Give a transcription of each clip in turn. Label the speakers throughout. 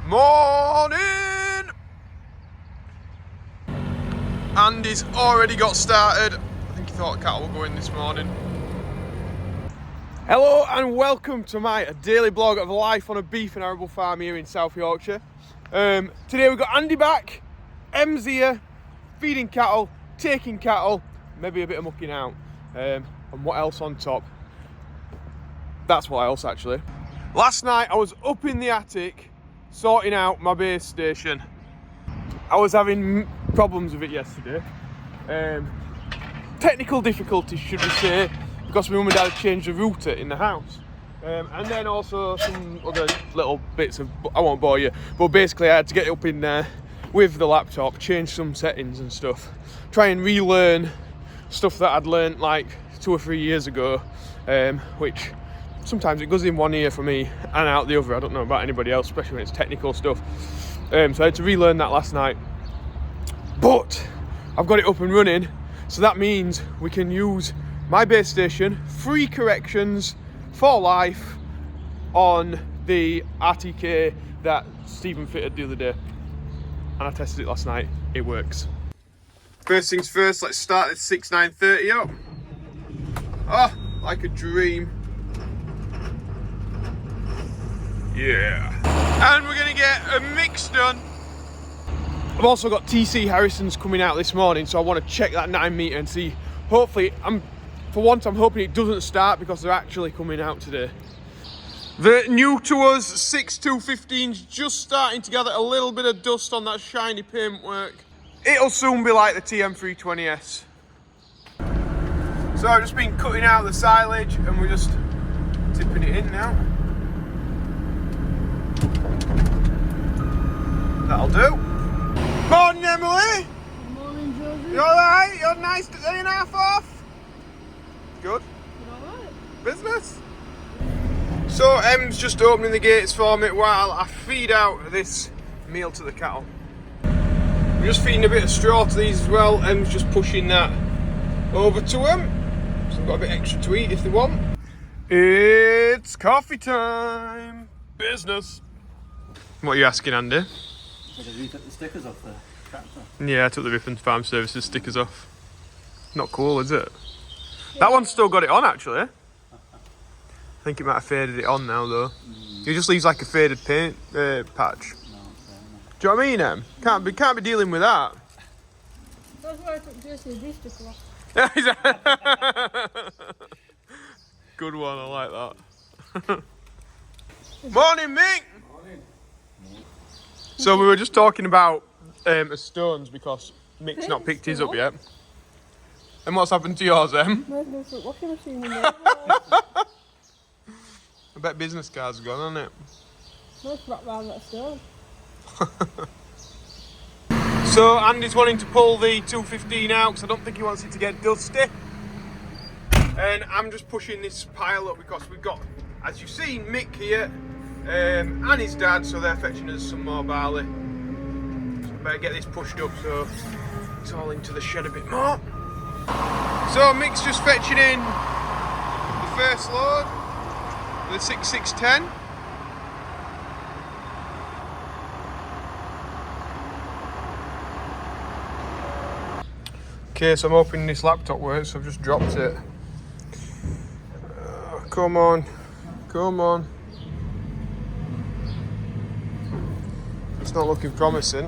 Speaker 1: Morning! Andy's already got started. I think he thought cattle were going this morning. Hello and welcome to my daily blog of life on a beef and arable farm here in South Yorkshire. Today we've got Andy back, Em's here, feeding cattle, taking cattle, maybe a bit of mucking out. And what else on top? That's what else actually. Last night I was up in the attic sorting out my base station. I was having problems with it yesterday. Technical difficulties, should we say, because my mum and dad had changed the router in the house. And then also some other little bits of, I won't bore you, but basically I had to get up in there with the laptop, change some settings and stuff, try and relearn stuff that I'd learnt like 2 or 3 years ago, which sometimes it goes in one ear for me and out the other. I don't know about anybody else, especially when it's technical stuff. So I had to relearn that last night. But I've got it up and running, so that means we can use my base station, free corrections for life, on the RTK that Stephen fitted the other day. And I tested it last night, it works. First things first, let's start at 9:30 up. Oh, like a dream. Yeah. And we're gonna get a mix done. I've also got TC Harrison's coming out this morning, so I want to check that 9 metre and see. Hopefully, for once I'm hoping it doesn't start because they're actually coming out today. The new to us 6.215's just starting to gather a little bit of dust on that shiny paintwork. It'll soon be like the TM320S. So I've just been cutting out the silage and we're just tipping it in now. That'll do. Morning, Emily.
Speaker 2: Morning, Georgie.
Speaker 1: You alright? You're nice to 3.5 off? Good.
Speaker 2: You alright?
Speaker 1: Business. So Em's just opening the gates for me while I feed out this meal to the cattle. I'm just feeding a bit of straw to these as well. Em's just pushing that over to them. So I've got a bit extra to eat if they want. It's coffee time. Business. What are you asking, Andy?
Speaker 3: Have you took the stickers off the tractor?
Speaker 1: Yeah, I took the Rippon Farm Services stickers off. Not cool, is it? That one's still got it on, actually. I think it might have faded it on now, though. It just leaves like a faded paint patch.
Speaker 3: No,
Speaker 1: Do you know what I mean, Em? Can't be dealing with that.
Speaker 2: That's why I took JCB sticker off.
Speaker 1: Good one, I like that. Morning, Mick!
Speaker 3: Morning.
Speaker 1: So we were just talking about the stones because Mick's not picked his up yet. And what's happened to yours, Em?
Speaker 2: There's no front washing machine in there.
Speaker 1: I bet business cards are gone, hasn't it?
Speaker 2: No, it's wrapped round that stone.
Speaker 1: So Andy's wanting to pull the 215 out because I don't think he wants it to get dusty. And I'm just pushing this pile up because we've got, as you've seen, Mick here and his dad, so they're fetching us some more barley. So I better get this pushed up so it's all into the shed a bit more. So Mick's just fetching in the first load, the 6610. Okay, so I'm hoping this laptop works, so I've just dropped it. Come on, come on. It's not looking promising.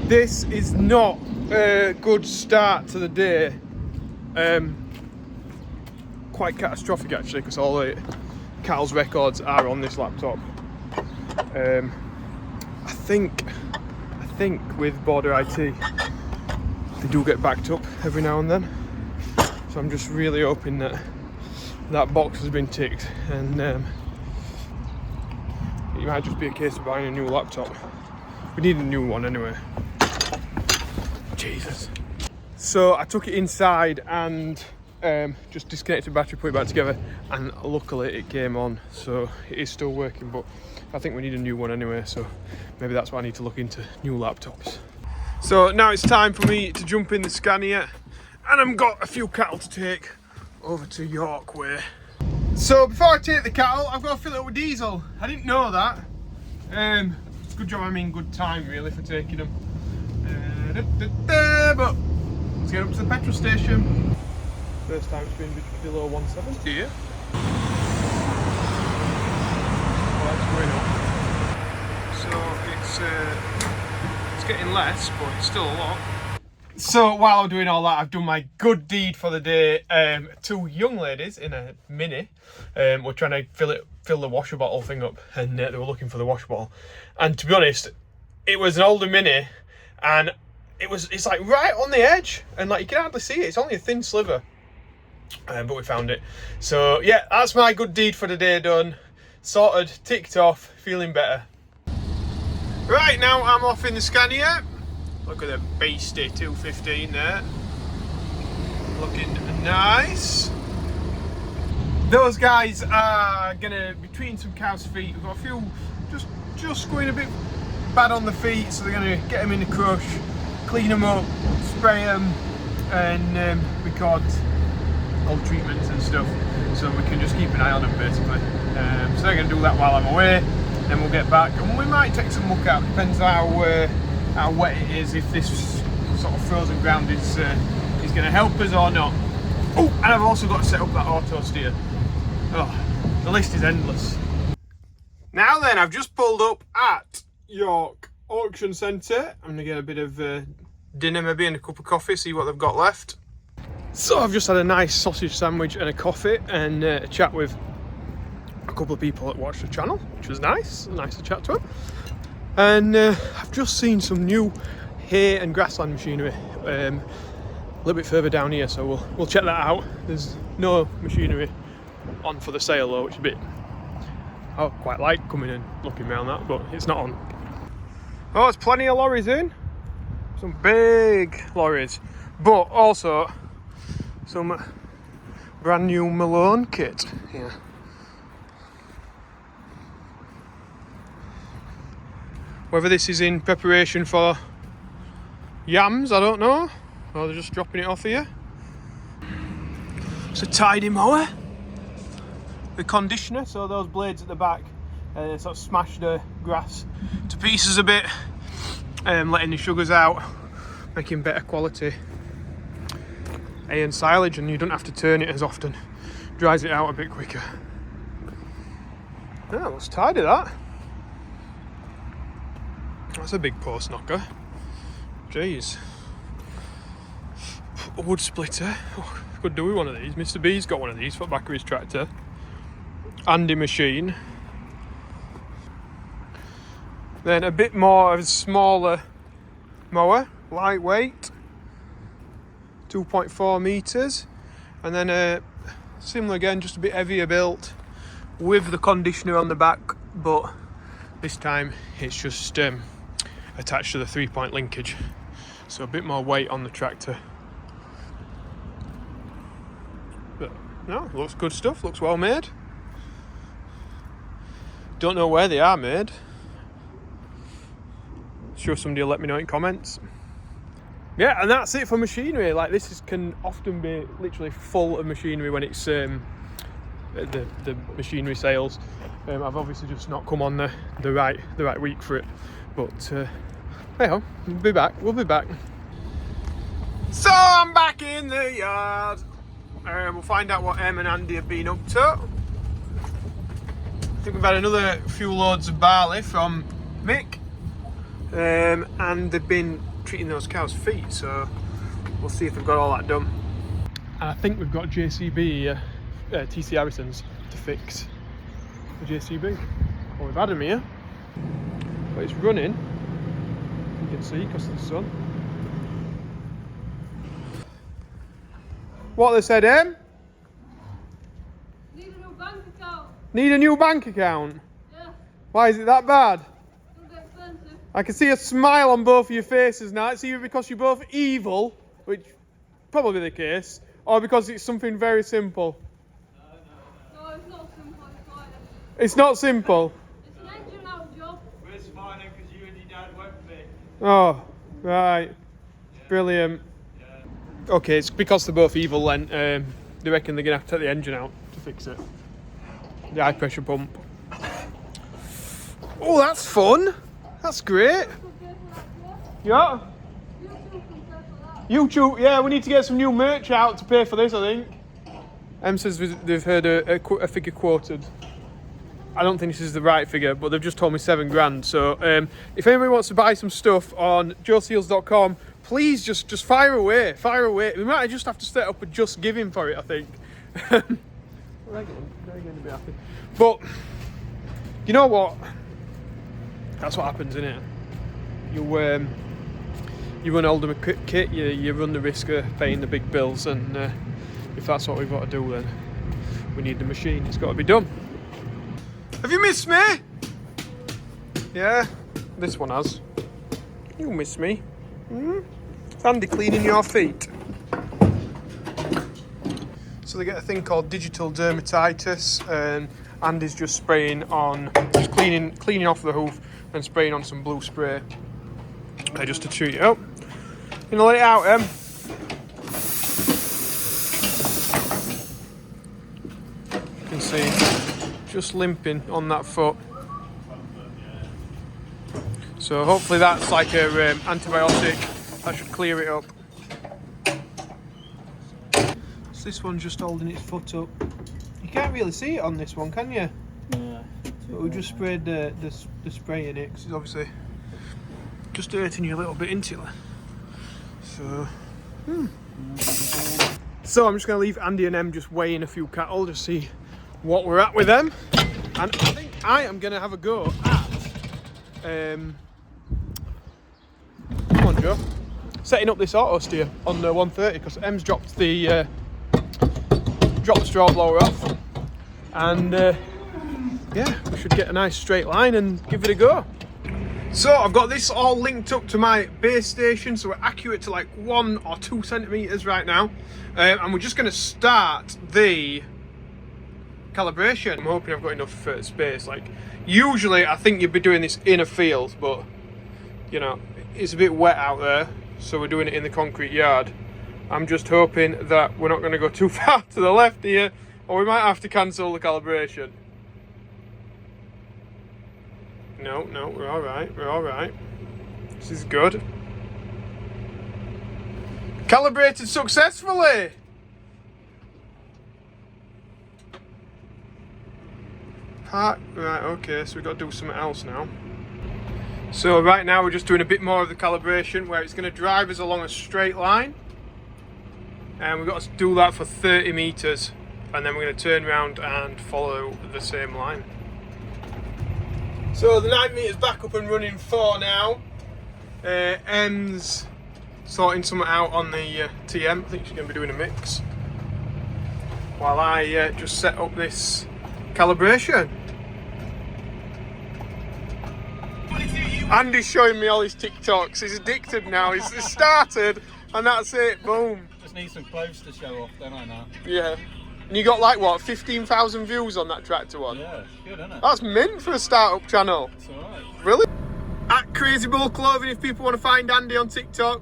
Speaker 1: This is not a good start to the day. Quite catastrophic actually, because all the cattle's records are on this laptop. I think with Border IT, they do get backed up every now and then. So I'm just really hoping that that box has been ticked, and it might just be a case of buying a new laptop. We need a new one anyway. Jesus. So I took it inside and just disconnected the battery, put it back together, and luckily it came on, so it is still working, but I think we need a new one anyway, so maybe that's why I need to look into new laptops. So now it's time for me to jump in the Scania, and I've got a few cattle to take over to York way. So before I take the cattle, I've got to fill it up with diesel. I didn't know that. good job I'm in good time really for taking them. But let's get up to the petrol station. First time it's been below 170 here. Oh, it's going up. So it's getting less, but it's still a lot. So while I'm doing all that, I've done my good deed for the day. Two young ladies in a Mini were trying to fill the washer bottle thing up, and they were looking for the washer bottle. And to be honest, it was an older Mini, and it's like right on the edge, and like you can hardly see it. It's only a thin sliver, but we found it. So yeah, that's my good deed for the day done. Sorted, ticked off, feeling better. Right, now I'm off in the Scania. Look at the beastie 215 there. Looking nice. Those guys are gonna be treating some cows' feet. We've got a few just going a bit bad on the feet, so they're gonna get them in the crush, clean them up, spray them, and record all treatments and stuff, so we can just keep an eye on them basically. So they're gonna do that while I'm away, then we'll get back, and we might take some muck out. Depends how wet it is, if this sort of frozen ground is going to help us or not. Oh, and I've also got to set up that Autosteer. Oh, the list is endless. Now then, I've just pulled up at York Auction Centre. I'm going to get a bit of dinner maybe and a cup of coffee, see what they've got left. So I've just had a nice sausage sandwich and a coffee and a chat with a couple of people that watch the channel, which was nice to chat to them. And I've just seen some new hay and grassland machinery a little bit further down here, so we'll check that out. There's no machinery on for the sale though, which is a bit, I quite like coming and looking around that, but it's not on. Oh, there's plenty of lorries in, some big lorries, but also some brand new Malone kit here. Whether this is in preparation for yams, I don't know. Or they're just dropping it off here. It's a tidy mower. The conditioner, so those blades at the back sort of smash the grass to pieces a bit, letting the sugars out, making better quality hay and silage, and you don't have to turn it as often. Dries it out a bit quicker. Yeah, let's tidy that. That's a big post knocker. Jeez. A wood splitter. Oh, could do with one of these. Mr. B's got one of these for the back of his tractor. Andy machine. Then a bit more of a smaller mower, lightweight, 2.4 metres. And then a similar again, just a bit heavier built with the conditioner on the back, but this time it's just attached to the 3-point linkage, so a bit more weight on the tractor. But no, looks good stuff, looks well made. Don't know where they are made. Sure somebody will let me know in comments. Yeah, and that's it for machinery. Like this can often be literally full of machinery when it's the machinery sales. I've obviously just not come on the right week for it, but hey, we'll be back. So I'm back in the yard. We'll find out what Em and Andy have been up to. I think we've had another few loads of barley from Mick, and they've been treating those cows' feet, so we'll see if they've got all that done. And I think we've got JCB TC Harrison's to fix the JCB. Well, we've had them here, but it's running. You can see because of the sun. What they said, Em?
Speaker 2: Need a new bank account.
Speaker 1: Need a new bank account?
Speaker 2: Yeah.
Speaker 1: Why is it that bad?
Speaker 2: It'll get expensive.
Speaker 1: I can see a smile on both of your faces now. It's either because you're both evil, which probably the case, or because it's something very simple.
Speaker 2: No, it's not simple. It's like
Speaker 1: It's not simple.
Speaker 2: it's an engine out job.
Speaker 3: We're smiling because you and your dad work for me.
Speaker 1: Oh, right. Brilliant. Okay, it's because they're both evil then. They reckon they're going to have to take the engine out to fix it. The high pressure pump. Oh, that's fun. That's great.
Speaker 2: Could pay for that,
Speaker 1: Yeah.
Speaker 2: yeah? You two can pay for that.
Speaker 1: YouTube, yeah, we need to get some new merch out to pay for this, I think. Em says they've heard a figure quoted. I don't think this is the right figure, but they've just told me $7,000. So if anybody wants to buy some stuff on joeseals.com, please just fire away. We might just have to set up a Just Giving for it, I think. They're going to be happy. But you know what? That's what happens, innit? You run older kit, you run the risk of paying the big bills, and if that's what we've got to do, then we need the machine. It's got to be done. Have you missed me? Yeah, this one has. You miss me. It's Andy cleaning your feet. So they get a thing called digital dermatitis, and Andy's just cleaning off the hoof and spraying on some blue spray, just to treat it up. Gonna let it out, Em. You can see, just limping on that foot. So hopefully that's like a antibiotic. That should clear it up. So this one's just holding its foot up. You can't really see it on this one, can you?
Speaker 3: Yeah.
Speaker 1: But we just sprayed the spray in it, because it's obviously just hurting you a little bit, isn't it? So, So I'm just going to leave Andy and Em just weighing a few cattle, just see what we're at with them. And I think I am going to have a go at, come on Joe, setting up this Autosteer on the 130, because Em's dropped the straw blower off. And yeah, we should get a nice straight line and give it a go. So I've got this all linked up to my base station, so we're accurate to like 1 or 2 centimeters right now, and we're just going to start the calibration. I'm hoping I've got enough space. Like usually I think you'd be doing this in a field, but you know, it's a bit wet out there, so we're doing it in the concrete yard. I'm just hoping that we're not going to go too far to the left here, or we might have to cancel the calibration. No, we're alright. This is good. Calibrated successfully! Right, okay, so we've got to do something else now. So right now we're just doing a bit more of the calibration, where it's going to drive us along a straight line. And we've got to do that for 30 meters, and then we're going to turn around and follow the same line. So the 9 meters back up and running for now. Em's sorting something out on the TM. I think she's going to be doing a mix, while I just set up this calibration. Andy's showing me all his TikToks. He's addicted now. He's started, and that's it. Boom.
Speaker 3: Just need some clothes to show off, don't I now?
Speaker 1: Yeah. And you got like what, 15,000 views on that tractor one?
Speaker 3: Yeah, it's good, isn't it?
Speaker 1: That's mint for a startup channel.
Speaker 3: It's alright.
Speaker 1: Really? At Crazy Bull Clothing if people want to find Andy on TikTok.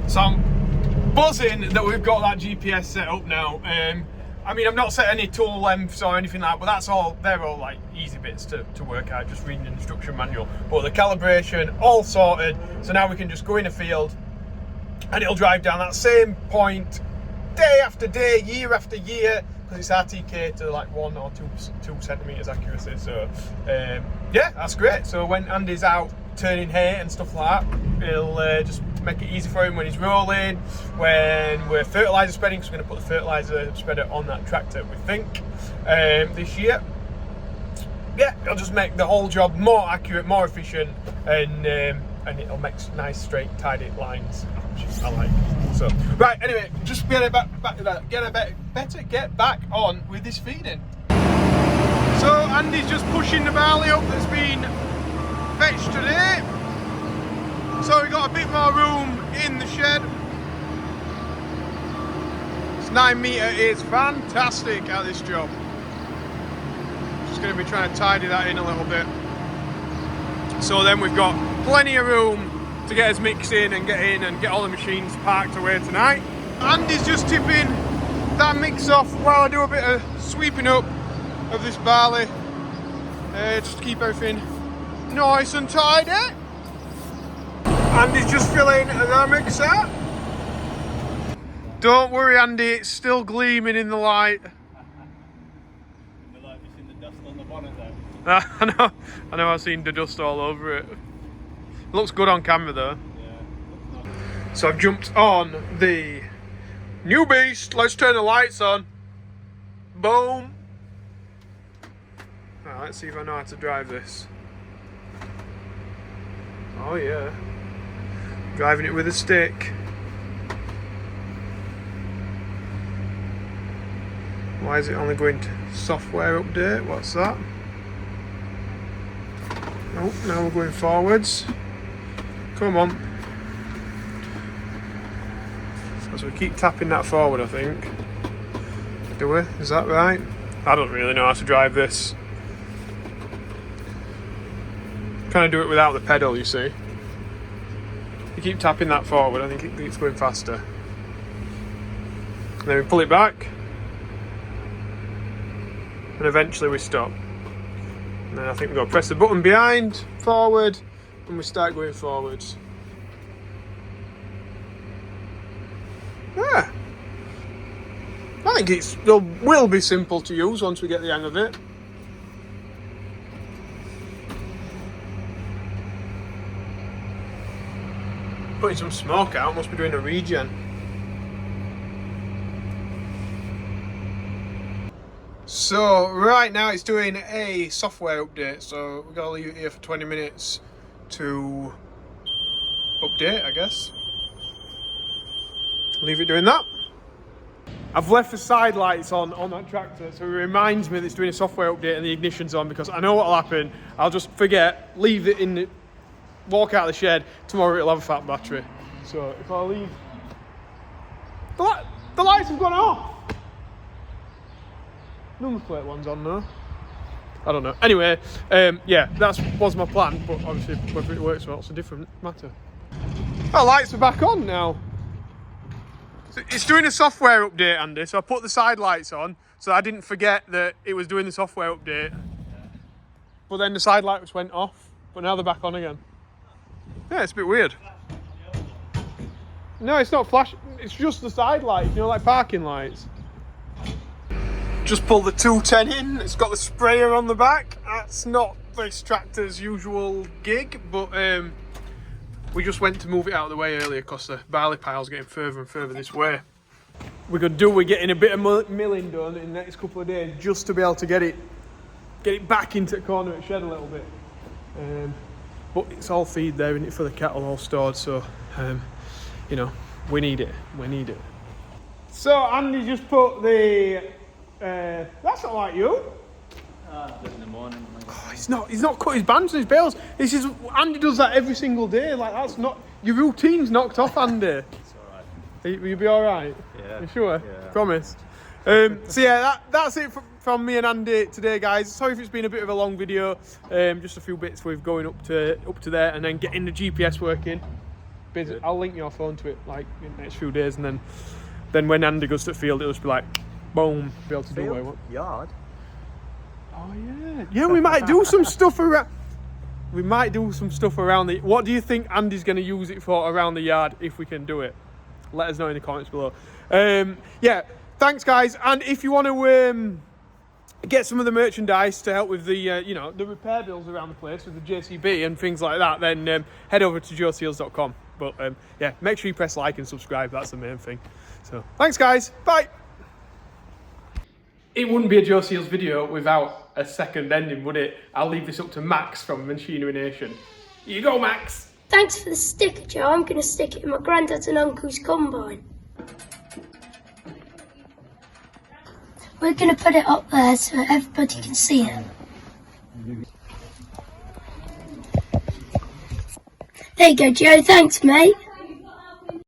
Speaker 1: So I'm buzzing that we've got that GPS set up now. I mean, I've not set any tool lengths or anything like that, but that's all, they're all like easy bits to work out, just reading the instruction manual. But the calibration, all sorted, so now we can just go in a field and it'll drive down that same point day after day, year after year, because it's RTK to like 1 or 2 centimeters accuracy. So yeah, that's great. So when Andy's out turning hay and stuff like that, it'll just make it easy for him when he's rolling, when we're fertilizer spreading, because we're going to put the fertilizer spreader on that tractor, we think, this year. Yeah, it'll just make the whole job more accurate, more efficient, and it'll make nice, straight, tidy lines, which I like. So, right, anyway, just get back on with this feeding. So Andy's just pushing the barley up that's been fetched today. So we've got a bit more room in the shed. This 9 meter is fantastic at this job. Just going to be trying to tidy that in a little bit. So then we've got plenty of room to get us mixed in and get all the machines parked away tonight. Andy's just tipping that mix off while I do a bit of sweeping up of this barley, just to keep everything nice and tidy. Andy's just filling the mixer. Don't worry, Andy, it's still gleaming in the light.
Speaker 3: Like you've seen the dust on the bonnet there.
Speaker 1: I know, I've seen the dust all over it. Looks good on camera though.
Speaker 3: Yeah.
Speaker 1: So I've jumped on the new beast. Let's turn the lights on. Boom. Right, let's see if I know how to drive this. Oh yeah. Driving it with a stick. Why is it only going to software update? What's that? Oh, now we're going forwards. Come on. So we keep tapping that forward, I think. Do we? Is that right? I don't really know how to drive this. Kind of do it without the pedal, you see. You keep tapping that forward, I think it keeps going faster. And then we pull it back. And eventually we stop. And then I think we've got to press the button behind, forward, and we start going forwards. Yeah. I think it will be simple to use once we get the hang of it. Putting some smoke out, must be doing a regen. So right now it's doing a software update, so we've got to leave it here for 20 minutes to update, I guess. Leave it doing that. I've left the side lights on that tractor, so it reminds me that it's doing a software update and the ignition's on, because I know what'll happen. I'll just forget, leave it in the, walk out of the shed, tomorrow it'll have a fat battery. So if I leave, the lights have gone off. Number plate one's on though. I don't know. Anyway, yeah, that was my plan, but obviously whether it works or not, it's a different matter. Oh, lights are back on now. So it's doing a software update, Andy, so I put the side lights on so I didn't forget that it was doing the software update. But then the side lights went off, but now they're back on again. Yeah, it's a bit weird. No, it's not flash, it's just the side lights, you know, like parking lights. Just pulled the 210 in, it's got the sprayer on the back. That's not this tractor's usual gig, but we just went to move it out of the way earlier because the barley pile's getting further and further this way. We're getting a bit of milling done in the next couple of days just to be able to get it back into the corner of the shed a little bit. But it's all feed there, isn't it, for the cattle all stored, so you know, we need it. So Andy just put the that's not like you.
Speaker 3: In the morning.
Speaker 1: Oh, he's not cut his bands and his bales. This is Andy does that every single day. Like, that's not your routine's knocked off, Andy.
Speaker 3: It's alright.
Speaker 1: Will you be all right?
Speaker 3: Yeah.
Speaker 1: You sure?
Speaker 3: Yeah.
Speaker 1: Promise. So yeah, that's it from me and Andy today, guys. Sorry if it's been a bit of a long video. Just a few bits we've going up to there, and then getting the GPS working. Basically, I'll link your phone to it like in the next few days, and then when Andy goes to the field, it'll just be like, boom, be able to do what I want.
Speaker 3: Yard.
Speaker 1: Oh yeah. Yeah, we might do some stuff around. We might do some stuff around the. What do you think Andy's going to use it for around the yard if we can do it? Let us know in the comments below. Yeah, thanks guys. And if you want to get some of the merchandise to help with the you know, the repair bills around the place with the JCB and things like that, then head over to joeseals.com. But yeah, make sure you press like and subscribe. That's the main thing. So thanks guys. Bye. It wouldn't be a Joe Seals video without a second ending, would it? I'll leave this up to Max from Machinery Nation. Here you go, Max.
Speaker 2: Thanks for the sticker, Joe. I'm going to stick it in my granddad's and uncle's combine. We're going to put it up there so everybody can see it. There you go, Joe. Thanks, mate.